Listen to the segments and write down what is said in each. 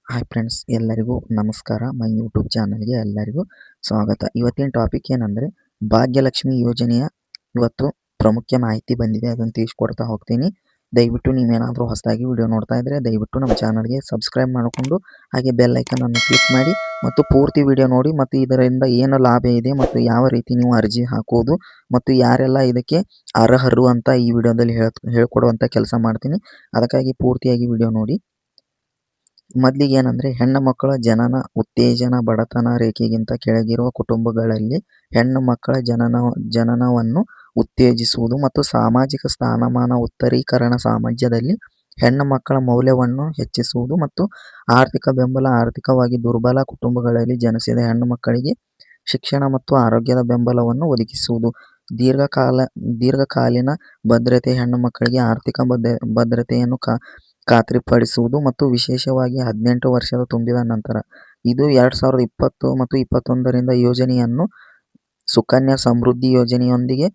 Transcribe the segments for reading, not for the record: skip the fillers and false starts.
Hi friends, ಎಲ್ಲರಿಗೂ ನಮಸ್ಕಾರ. My YouTube ಚಾನಲ್ಗೆ ಎಲ್ಲರಿಗೂ ಸ್ವಾಗತ. ಇವತ್ತಿನ ಟಾಪಿಕ್ ಏನಂದರೆ ಭಾಗ್ಯಲಕ್ಷ್ಮಿ ಯೋಜನೆಯ ಇವತ್ತು ಪ್ರಾಮುಖ್ಯ ಮಾಹಿತಿ ಬಂದಿದೆ. ಅದನ್ನು ತಿಳಿಸ್ಕೊಡ್ತಾ ಹೋಗ್ತೀನಿ. ದಯವಿಟ್ಟು ನೀವೇನಾದರೂ ಹೊಸದಾಗಿ ವಿಡಿಯೋ ನೋಡ್ತಾ ಇದ್ದರೆ ದಯವಿಟ್ಟು ನಮ್ಮ ಚಾನಲ್ಗೆ ಸಬ್ಸ್ಕ್ರೈಬ್ ಮಾಡಿಕೊಂಡು ಹಾಗೆ ಬೆಲ್ ಐಕನನ್ನು ಕ್ಲಿಕ್ ಮಾಡಿ ಮತ್ತು ಪೂರ್ತಿ ವಿಡಿಯೋ ನೋಡಿ ಮತ್ತು ಇದರಿಂದ ಏನು ಲಾಭ ಇದೆ ಮತ್ತು ಯಾವ ರೀತಿ ನೀವು ಅರ್ಜಿ ಹಾಕೋದು ಮತ್ತು ಯಾರೆಲ್ಲ ಇದಕ್ಕೆ ಅರ್ಹರು ಅಂತ ಈ ವಿಡಿಯೋದಲ್ಲಿ ಹೇಳ್ಕೊಡುವಂಥ ಕೆಲಸ ಮಾಡ್ತೀನಿ. ಅದಕ್ಕಾಗಿ ಪೂರ್ತಿಯಾಗಿ ವಿಡಿಯೋ ನೋಡಿ. ಮೊದಲಿಗೆ ಏನಂದರೆ, ಹೆಣ್ಣು ಮಕ್ಕಳ ಜನನ ಉತ್ತೇಜನ ಬಡತನ ರೇಖೆಗಿಂತ ಕೆಳಗಿರುವ ಕುಟುಂಬಗಳಲ್ಲಿ ಹೆಣ್ಣು ಮಕ್ಕಳ ಜನನವನ್ನು ಉತ್ತೇಜಿಸುವುದು ಮತ್ತು ಸಾಮಾಜಿಕ ಸ್ಥಾನಮಾನ ಉತ್ತರೀಕರಣ ಸಮಾಜದಲ್ಲಿ ಹೆಣ್ಣು ಮಕ್ಕಳ ಮೌಲ್ಯವನ್ನು ಹೆಚ್ಚಿಸುವುದು ಮತ್ತು ಆರ್ಥಿಕ ಬೆಂಬಲ ಆರ್ಥಿಕವಾಗಿ ದುರ್ಬಲ ಕುಟುಂಬಗಳಲ್ಲಿ ಜನಿಸಿದ ಹೆಣ್ಣು ಮಕ್ಕಳಿಗೆ ಶಿಕ್ಷಣ ಮತ್ತು ಆರೋಗ್ಯದ ಬೆಂಬಲವನ್ನು ಒದಗಿಸುವುದು. ದೀರ್ಘಕಾಲೀನ ಭದ್ರತೆ ಹೆಣ್ಣು ಮಕ್ಕಳಿಗೆ ಆರ್ಥಿಕ ಭದ್ರತೆಯನ್ನು ಖಾತ್ರಿಪಡಿಸುವುದು ಮತ್ತು ವಿಶೇಷವಾಗಿ 18 ವರ್ಷದ ತುಂಬಿದ ನಂತರ. ಇದು 2020 ಮತ್ತು 2021ರಿಂದ ಯೋಜನೆಯನ್ನು ಸುಕನ್ಯಾ ಸಮೃದ್ಧಿ ಯೋಜನೆಯೊಂದಿಗೆ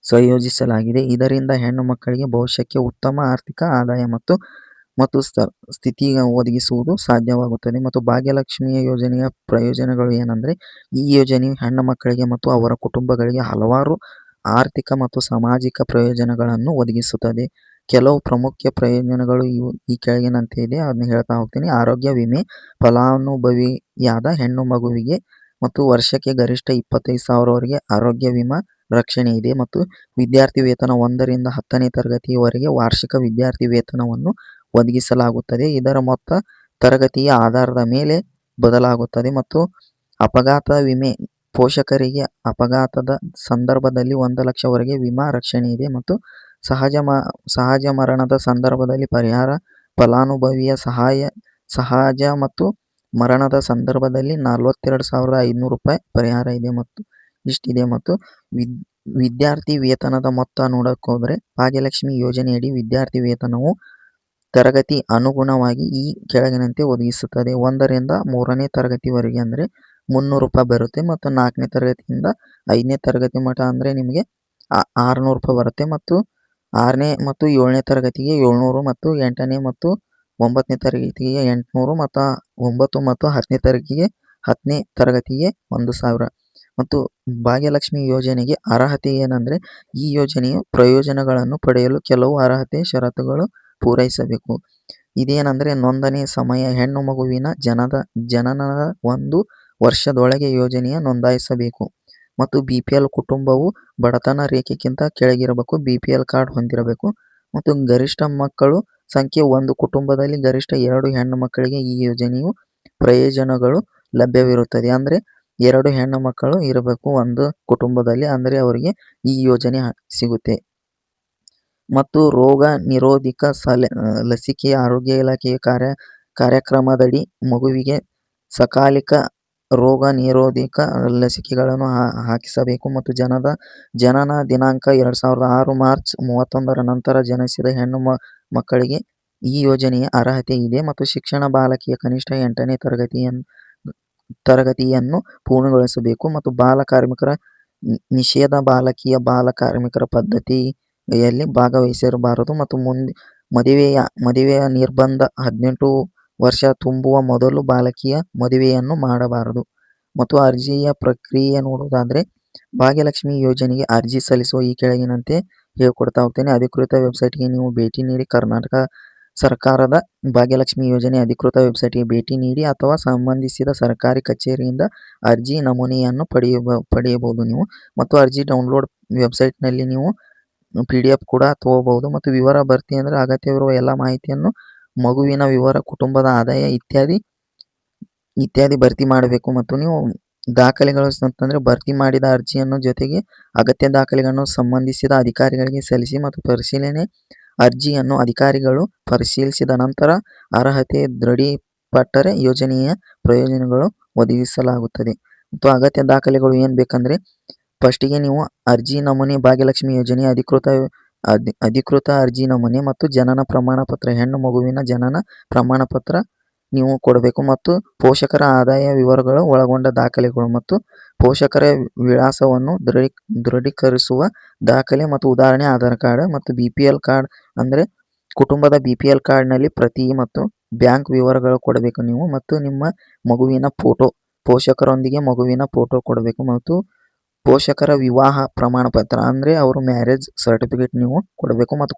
ಸಂಯೋಜಿಸಲಾಗಿದೆ. ಇದರಿಂದ ಹೆಣ್ಣು ಮಕ್ಕಳಿಗೆ ಭವಿಷ್ಯಕ್ಕೆ ಉತ್ತಮ ಆರ್ಥಿಕ ಆದಾಯ ಮತ್ತು ಸ್ಥಿತಿ ಒದಗಿಸುವುದು ಸಾಧ್ಯವಾಗುತ್ತದೆ. ಮತ್ತು ಭಾಗ್ಯಲಕ್ಷ್ಮಿಯ ಯೋಜನೆಯ ಪ್ರಯೋಜನಗಳು ಏನಂದರೆ, ಈ ಯೋಜನೆಯು ಹೆಣ್ಣು ಮಕ್ಕಳಿಗೆ ಮತ್ತು ಅವರ ಕುಟುಂಬಗಳಿಗೆ ಹಲವಾರು ಆರ್ಥಿಕ ಮತ್ತು ಸಾಮಾಜಿಕ ಪ್ರಯೋಜನಗಳನ್ನು ಒದಗಿಸುತ್ತದೆ. ಕೆಲವು ಪ್ರಮುಖ ಪ್ರಯೋಜನಗಳು ಈ ಕೆಳಗಿನಂತೆ ಇದೆ, ಅದನ್ನ ಹೇಳ್ತಾ ಹೋಗ್ತೀನಿ. ಆರೋಗ್ಯ ವಿಮೆ, ಫಲಾನುಭವಿಯಾದ ಹೆಣ್ಣು ಮಗುವಿಗೆ ಮತ್ತು ವರ್ಷಕ್ಕೆ ಗರಿಷ್ಠ 25,000ವರೆಗೆ ಆರೋಗ್ಯ ವಿಮಾ ರಕ್ಷಣೆ ಇದೆ. ಮತ್ತು ವಿದ್ಯಾರ್ಥಿ ವೇತನ 1ರಿಂದ 10ನೇ ತರಗತಿಯವರೆಗೆ ವಾರ್ಷಿಕ ವಿದ್ಯಾರ್ಥಿ ವೇತನವನ್ನು ಒದಗಿಸಲಾಗುತ್ತದೆ. ಇದರ ಮೊತ್ತ ತರಗತಿಯ ಆಧಾರದ ಮೇಲೆ ಬದಲಾಗುತ್ತದೆ. ಮತ್ತು ಅಪಘಾತ ವಿಮೆ, ಪೋಷಕರಿಗೆ ಅಪಘಾತದ ಸಂದರ್ಭದಲ್ಲಿ 1 ಲಕ್ಷವರೆಗೆ ವಿಮಾ ರಕ್ಷಣೆ ಇದೆ. ಮತ್ತು ಸಹಜ ಮರಣದ ಸಂದರ್ಭದಲ್ಲಿ ಪರಿಹಾರ, ಫಲಾನುಭವಿಯ ಸಹಜ ಮತ್ತು ಮರಣದ ಸಂದರ್ಭದಲ್ಲಿ 42,500 ರೂಪಾಯಿ ಪರಿಹಾರ ಇದೆ ಮತ್ತು ಇಷ್ಟಿದೆ. ಮತ್ತು ವಿದ್ಯಾರ್ಥಿ ವೇತನದ ಮೊತ್ತ ನೋಡೋಕ್ಕೋದ್ರೆ, ಭಾಗ್ಯಲಕ್ಷ್ಮಿ ಯೋಜನೆಯಡಿ ವಿದ್ಯಾರ್ಥಿ ವೇತನವು ತರಗತಿ ಅನುಗುಣವಾಗಿ ಈ ಕೆಳಗಿನಂತೆ ಒದಗಿಸುತ್ತದೆ. 1ರಿಂದ 3ನೇ ತರಗತಿವರೆಗೆ ಅಂದರೆ 300 ರೂಪಾಯಿ ಬರುತ್ತೆ. ಮತ್ತು 4ನೇ ತರಗತಿಯಿಂದ 5ನೇ ತರಗತಿ ಮಟ್ಟ ಅಂದರೆ ನಿಮಗೆ 600 ರೂಪಾಯಿ ಬರುತ್ತೆ. ಮತ್ತು 6ನೇ ಮತ್ತು 7ನೇ ತರಗತಿಗೆ 700, ಮತ್ತು 8ನೇ ಮತ್ತು 9ನೇ ತರಗತಿಗೆ 800, ಮತ್ತು 9 ಮತ್ತು 10ನೇ ತರಗತಿಗೆ 1,000. ಮತ್ತು ಭಾಗ್ಯಲಕ್ಷ್ಮಿ ಯೋಜನೆಗೆ ಅರ್ಹತೆ ಏನಂದರೆ, ಈ ಯೋಜನೆಯ ಪ್ರಯೋಜನಗಳನ್ನು ಪಡೆಯಲು ಕೆಲವು ಅರ್ಹತೆ ಷರತ್ತುಗಳು ಪೂರೈಸಬೇಕು. ಇದೇನೆಂದರೆ, ನೋಂದಣಿ ಸಮಯ, ಹೆಣ್ಣು ಮಗುವಿನ ಜನನದ 1 ವರ್ಷದೊಳಗೆ ಯೋಜನೆಯ ನೋಂದಾಯಿಸಬೇಕು. ಮತ್ತು BPL ಕುಟುಂಬವು ಬಡತನ ರೇಖೆಗಿಂತ ಕೆಳಗಿರಬೇಕು, BPL ಕಾರ್ಡ್ ಹೊಂದಿರಬೇಕು. ಮತ್ತು ಗರಿಷ್ಠ ಮಕ್ಕಳು ಸಂಖ್ಯೆ, ಒಂದು ಕುಟುಂಬದಲ್ಲಿ ಗರಿಷ್ಠ 2 ಹೆಣ್ಣು ಮಕ್ಕಳಿಗೆ ಈ ಯೋಜನೆಯು ಪ್ರಯೋಜನಗಳು ಲಭ್ಯವಿರುತ್ತದೆ. ಅಂದರೆ 2 ಹೆಣ್ಣು ಮಕ್ಕಳು ಇರಬೇಕು ಒಂದು ಕುಟುಂಬದಲ್ಲಿ, ಅಂದರೆ ಅವರಿಗೆ ಈ ಯೋಜನೆ ಸಿಗುತ್ತೆ. ಮತ್ತು ರೋಗ ನಿರೋಧಕ ಲಸಿಕೆ, ಆರೋಗ್ಯ ಇಲಾಖೆಯ ಕಾರ್ಯಕ್ರಮದಡಿ ಮಗುವಿಗೆ ಸಕಾಲಿಕ ರೋಗ ನಿರೋಧಕ ಲಸಿಕೆಗಳನ್ನು ಹಾಕಿಸಬೇಕು. ಮತ್ತು ಜನನ ದಿನಾಂಕ 2006 ಮಾರ್ಚ್ 31ರ ನಂತರ ಜನಿಸಿದ ಹೆಣ್ಣು ಮಕ್ಕಳಿಗೆ ಈ ಯೋಜನೆಯ ಅರ್ಹತೆ ಇದೆ. ಮತ್ತು ಶಿಕ್ಷಣ, ಬಾಲಕಿಯ ಕನಿಷ್ಠ 8ನೇ ತರಗತಿಯನ್ನು ಪೂರ್ಣಗೊಳಿಸಬೇಕು. ಮತ್ತು ಬಾಲ ಕಾರ್ಮಿಕರ ನಿಷೇಧ, ಬಾಲಕಿಯ ಬಾಲ ಕಾರ್ಮಿಕರ ಪದ್ಧತಿಯಲ್ಲಿ ಭಾಗವಹಿಸಿರಬಾರದು. ಮತ್ತು ಮದುವೆಯ ನಿರ್ಬಂಧ, 18 ವರ್ಷ ತುಂಬುವ ಮೊದಲು ಬಾಲಕಿಯ ಮದುವೆಯನ್ನು ಮಾಡಬಾರದು. ಮತ್ತು ಅರ್ಜಿಯ ಪ್ರಕ್ರಿಯೆ ನೋಡುವುದಾದರೆ, ಭಾಗ್ಯಲಕ್ಷ್ಮಿ ಯೋಜನೆಗೆ ಅರ್ಜಿ ಸಲ್ಲಿಸುವ ಈ ಕೆಳಗಿನಂತೆ ಹೇಳ್ಕೊಡ್ತಾ ಹೋಗ್ತೇನೆ. ಅಧಿಕೃತ ವೆಬ್ಸೈಟ್ಗೆ ನೀವು ಭೇಟಿ ನೀಡಿ, ಕರ್ನಾಟಕ ಸರ್ಕಾರದ ಭಾಗ್ಯಲಕ್ಷ್ಮಿ ಯೋಜನೆ ಅಧಿಕೃತ ವೆಬ್ಸೈಟ್ಗೆ ಭೇಟಿ ನೀಡಿ ಅಥವಾ ಸಂಬಂಧಿಸಿದ ಸರ್ಕಾರಿ ಕಚೇರಿಯಿಂದ ಅರ್ಜಿ ನಮೂನೆಯನ್ನು ಪಡೆಯಬಹುದು ನೀವು. ಮತ್ತು ಅರ್ಜಿ ಡೌನ್ಲೋಡ್ ವೆಬ್ಸೈಟ್ನಲ್ಲಿ ನೀವು PDF ಕೂಡ ತಗೋಬಹುದು. ಮತ್ತು ವಿವರ ಭರ್ತಿ ಅಂದರೆ, ಅಗತ್ಯವಿರುವ ಎಲ್ಲ ಮಾಹಿತಿಯನ್ನು, ಮಗುವಿನ ವಿವರ, ಕುಟುಂಬದ ಆದಾಯ ಇತ್ಯಾದಿ ಭರ್ತಿ ಮಾಡಬೇಕು. ಮತ್ತು ನೀವು ದಾಖಲೆಗಳು ಅಂತಂದರೆ, ಭರ್ತಿ ಮಾಡಿದ ಅರ್ಜಿಯನ್ನು ಜೊತೆಗೆ ಅಗತ್ಯ ದಾಖಲೆಗಳನ್ನು ಸಂಬಂಧಿಸಿದ ಅಧಿಕಾರಿಗಳಿಗೆ ಸಲ್ಲಿಸಿ. ಮತ್ತು ಪರಿಶೀಲನೆ ಅರ್ಜಿಯನ್ನು ಅಧಿಕಾರಿಗಳು ಪರಿಶೀಲಿಸಿದ ನಂತರ ಅರ್ಹತೆ ದೃಢಪಟ್ಟರೆ ಯೋಜನೆಯ ಪ್ರಯೋಜನಗಳು ಒದಗಿಸಲಾಗುತ್ತದೆ. ಮತ್ತು ಅಗತ್ಯ ದಾಖಲೆಗಳು ಏನು ಬೇಕಂದರೆ, ಫಸ್ಟಿಗೆ ನೀವು ಅರ್ಜಿ ನಮೂನೆ, ಭಾಗ್ಯಲಕ್ಷ್ಮಿ ಯೋಜನೆಯ ಅಧಿಕೃತ ಅರ್ಜಿ ನಮೂನೆ ಮತ್ತು ಜನನ ಪ್ರಮಾಣ ಪತ್ರ, ಹೆಣ್ಣು ಮಗುವಿನ ಜನನ ಪ್ರಮಾಣ ಪತ್ರ ನೀವು ಕೊಡಬೇಕು. ಮತ್ತು ಪೋಷಕರ ಆದಾಯ ವಿವರಗಳು ಒಳಗೊಂಡ ದಾಖಲೆಗಳು, ಮತ್ತು ಪೋಷಕರ ವಿಳಾಸವನ್ನು ದೃಢೀಕರಿಸುವ ದಾಖಲೆ, ಮತ್ತು ಉದಾಹರಣೆ ಆಧಾರ್ ಕಾರ್ಡ್. ಮತ್ತು BPL ಕಾರ್ಡ್ ಅಂದರೆ ಕುಟುಂಬದ BPL ಕಾರ್ಡ್ನಲ್ಲಿ ಪ್ರತಿ ಮತ್ತು ಬ್ಯಾಂಕ್ ವಿವರಗಳು ಕೊಡಬೇಕು ನೀವು ಮತ್ತು ನಿಮ್ಮ ಮಗುವಿನ ಫೋಟೋ, ಪೋಷಕರೊಂದಿಗೆ ಮಗುವಿನ ಫೋಟೋ ಕೊಡಬೇಕು ಮತ್ತು ಪೋಷಕರ ವಿವಾಹ ಪ್ರಮಾಣ ಪತ್ರ ಅಂದರೆ ಅವರು ಮ್ಯಾರೇಜ್ ಸರ್ಟಿಫಿಕೇಟ್ ನೀವು ಕೊಡಬೇಕು ಮತ್ತು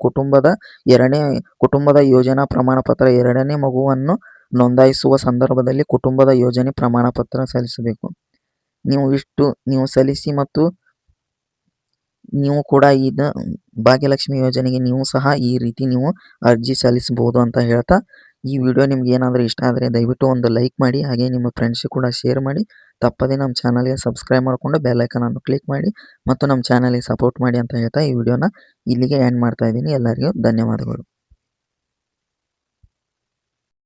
ಕುಟುಂಬದ ಯೋಜನಾ ಪ್ರಮಾಣ ಪತ್ರ 2ನೇ ಮಗುವನ್ನು ನೋಂದಾಯಿಸುವ ಸಂದರ್ಭದಲ್ಲಿ ಕುಟುಂಬದ ಯೋಜನೆ ಪ್ರಮಾಣ ಪತ್ರ ಸಲ್ಲಿಸಬೇಕು. ನೀವು ಸಲ್ಲಿಸಿ ಮತ್ತು ನೀವು ಕೂಡ ಭಾಗ್ಯಲಕ್ಷ್ಮಿ ಯೋಜನೆಗೆ ನೀವು ಸಹ ಈ ರೀತಿ ನೀವು ಅರ್ಜಿ ಸಲ್ಲಿಸಬಹುದು ಅಂತ ಹೇಳ್ತಾ, ಈ ವಿಡಿಯೋ ನಿಮ್ಗೆ ಏನಾದರೂ ಇಷ್ಟ ಆದರೆ ದಯವಿಟ್ಟು ಒಂದು ಲೈಕ್ ಮಾಡಿ, ಹಾಗೆ ನಿಮ್ಮ ಫ್ರೆಂಡ್ಸಿಗೆ ಕೂಡ ಶೇರ್ ಮಾಡಿ. ತಪ್ಪದೇ ನಮ್ಮ ಚಾನಲ್ಗೆ ಸಬ್ಸ್ಕ್ರೈಬ್ ಮಾಡಿಕೊಂಡು ಬೆಲ್ ಐಕಾನ್ ಅನ್ನು ಕ್ಲಿಕ್ ಮಾಡಿ ಮತ್ತು ನಮ್ಮ ಚಾನಲ್ಗೆ ಸಪೋರ್ಟ್ ಮಾಡಿ ಅಂತ ಹೇಳ್ತಾ ಈ ವಿಡಿಯೋನ ಇಲ್ಲಿಗೆ ಎಂಡ್ ಮಾಡ್ತಾ ಇದ್ದೀನಿ. ಎಲ್ಲರಿಗೂ ಧನ್ಯವಾದಗಳು.